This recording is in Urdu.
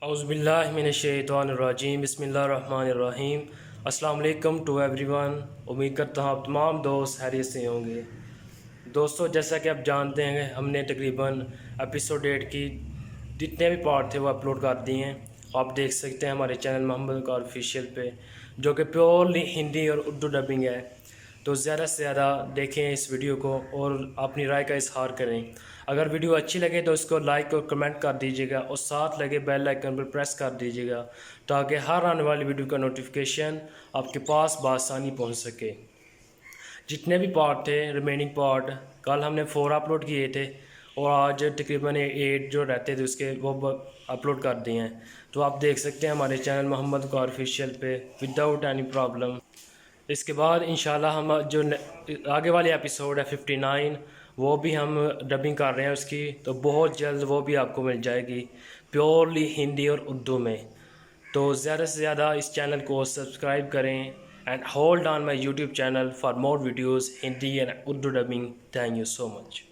اعوذ باللہ من الشیطان الرجیم، بسم اللہ الرحمن الرحیم۔ السلام علیکم ٹو ایوری ون۔ امید کرتا ہوں آپ تمام دوست خیریت سے ہوں گے۔ دوستو، جیسا کہ آپ جانتے ہیں ہم نے تقریباً ایپیسوڈ 8 کی جتنے بھی پارٹ تھے وہ اپلوڈ کر دیے ہیں۔ آپ دیکھ سکتے ہیں ہمارے چینل محمد کا آفیشیل پہ، جو کہ پیورلی ہندی اور اردو ڈبنگ ہے۔ تو زیادہ سے زیادہ دیکھیں اس ویڈیو کو اور اپنی رائے کا اظہار کریں۔ اگر ویڈیو اچھی لگے تو اس کو لائک اور کمنٹ کر دیجیے گا، اور ساتھ لگے بیل آئیکن پر پریس کر دیجیے گا تاکہ ہر آنے والی ویڈیو کا نوٹیفیکیشن آپ کے پاس بآسانی پہنچ سکے۔ جتنے بھی پارٹ تھے ریمیننگ پارٹ، کل ہم نے 4 اپلوڈ کیے تھے اور آج تقریباً 8 جو رہتے تھے اس کے وہ اپلوڈ کر دیے ہیں۔ تو آپ دیکھ سکتے ہیں ہمارے چینل محمد کا آفیشیل پہ وداؤٹ اینی پرابلم۔ اس کے بعد انشاءاللہ ہم جو آگے والی ایپیسوڈ ہے 59، وہ بھی ہم ڈبنگ کر رہے ہیں اس کی، تو بہت جلد وہ بھی آپ کو مل جائے گی پیورلی ہندی اور اردو میں۔ تو زیادہ سے زیادہ اس چینل کو سبسکرائب کریں and hold on my YouTube channel for more videos Hindi and Urdu dubbing. Thank you so much.